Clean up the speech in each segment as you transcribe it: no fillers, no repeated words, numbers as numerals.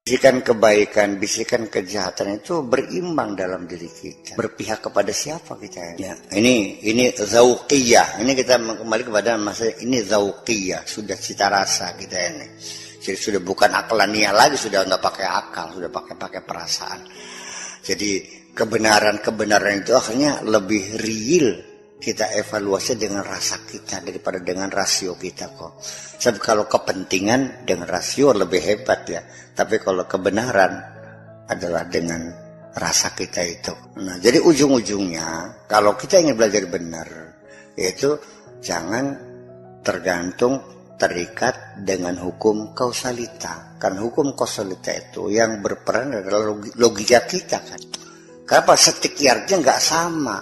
Bisikan kebaikan, bisikan kejahatan itu berimbang dalam diri kita. Berpihak kepada siapa kita? Ya, ini zauqiyah. Ini kita kembali kepada masa ini zauqiyah, sudah cita rasa kita ini. Jadi sudah bukan aklaniah lagi, sudah nggak pakai akal, sudah pakai perasaan. Jadi kebenaran itu akhirnya lebih real kita evaluasi dengan rasa kita daripada dengan rasio kita kok. Sebab kalau kepentingan dengan rasio lebih hebat ya. Tapi kalau kebenaran adalah dengan rasa kita itu. Nah, jadi ujung-ujungnya kalau kita ingin belajar benar, yaitu jangan tergantung terikat dengan hukum kausalita. Karena hukum kausalita itu yang berperan adalah logika kita kan. Kenapa setikiarnya nggak sama?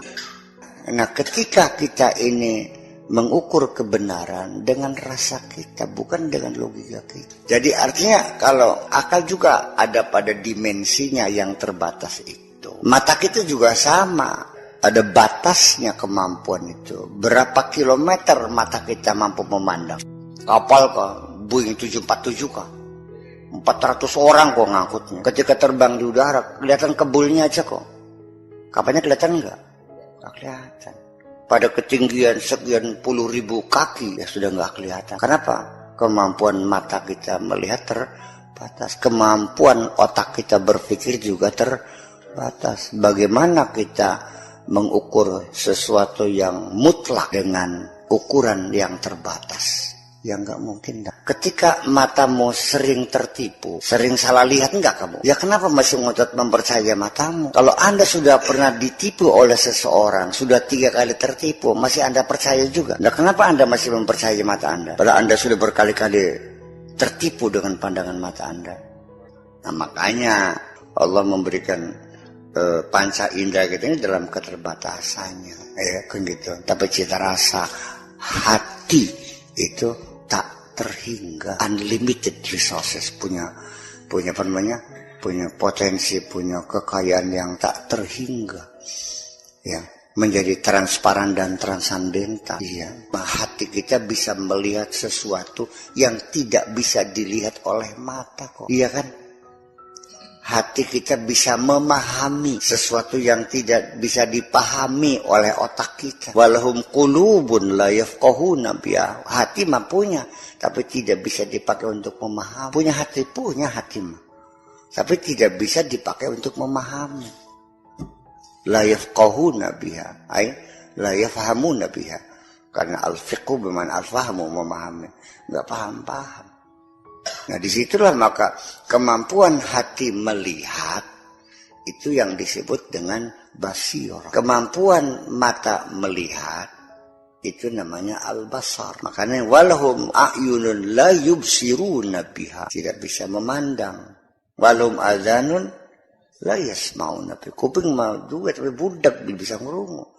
Nah, ketika kita ini mengukur kebenaran dengan rasa kita, bukan dengan logika kita. Jadi artinya kalau akal juga ada pada dimensinya yang terbatas itu. Mata kita juga sama, ada batasnya kemampuan itu. Berapa kilometer mata kita mampu memandang? Kapal kok, Boeing 747 kok. 400 orang kok ngangkutnya. Ketika terbang di udara, kelihatan kebulnya aja kok. Kapalnya kelihatan enggak? Nggak kelihatan. Pada ketinggian sekian puluh ribu kaki ya sudah nggak kelihatan. Kenapa? Kemampuan mata kita melihat terbatas. Kemampuan otak kita berpikir juga terbatas. Bagaimana kita mengukur sesuatu yang mutlak dengan ukuran yang terbatas? Ya nggak mungkin. Ketika matamu sering tertipu, sering salah lihat enggak kamu? Ya kenapa masih ngotot mempercayai matamu? Kalau Anda sudah pernah ditipu oleh seseorang, sudah 3 kali tertipu, masih Anda percaya juga? Nah, kenapa Anda masih mempercayai mata Anda? Padahal Anda sudah berkali-kali tertipu dengan pandangan mata Anda. Nah, makanya Allah memberikan panca indera kita ini dalam keterbatasannya, ya kan gitu. Tapi cita rasa hati itu tak terhingga, unlimited resources, punya apa namanya, punya potensi, punya kekayaan yang tak terhingga, ya, menjadi transparan dan transandental. Ya, hati kita bisa melihat sesuatu yang tidak bisa dilihat oleh mata kok, iya kan? Hati kita bisa memahami sesuatu yang tidak bisa dipahami oleh otak kita. Walahum qulubun la yafqahuna biha. Hati mah punya, tapi tidak bisa dipakai untuk memahami. Punya hati mah, tapi tidak bisa dipakai untuk memahami. La yafqahuna biha, ay la yafhamuna biha. Karena al-fiqhu bermakna al-fahmu, memahami. Enggak paham. Nah, disitulah maka kemampuan hati melihat itu yang disebut dengan basirah. Kemampuan mata melihat itu namanya al-basar. Makanya walahum a'yunun la yubsiruna biha, tidak bisa memandang. Walahum adhanun la yasma'una biha, kuping mah juga tapi budak bisa ngerungu.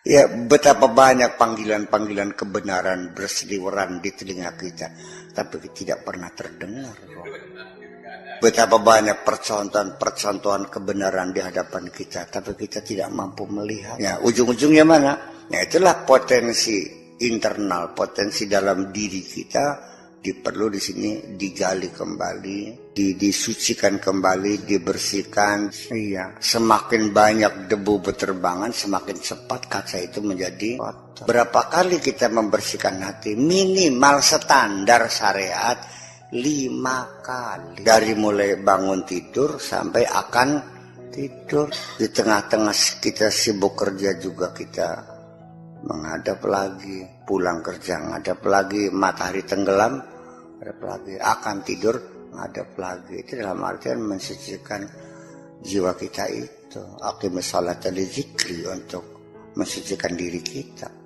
Ya, betapa banyak panggilan-panggilan kebenaran berseliweran di telinga kita, tapi tidak pernah terdengar. Betapa banyak percontohan kebenaran di hadapan kita, tapi kita tidak mampu melihat. Ya, ujung-ujungnya mana? Ya, itulah potensi internal, potensi dalam diri kita perlu di sini digali kembali, disucikan kembali, dibersihkan. Iya, semakin banyak debu berterbangan, semakin cepat kaca itu menjadi kotor. Berapa kali kita membersihkan hati? Minimal standar syariat 5 kali. Dari mulai bangun tidur sampai akan tidur. Di tengah-tengah kita sibuk kerja juga kita menghadap lagi, pulang kerja menghadap lagi, matahari tenggelam menghadap lagi, akan tidur menghadap lagi. Itu dalam artian mensucikan jiwa kita itu. Aqimus sholata li dzikri, untuk mensucikan diri kita.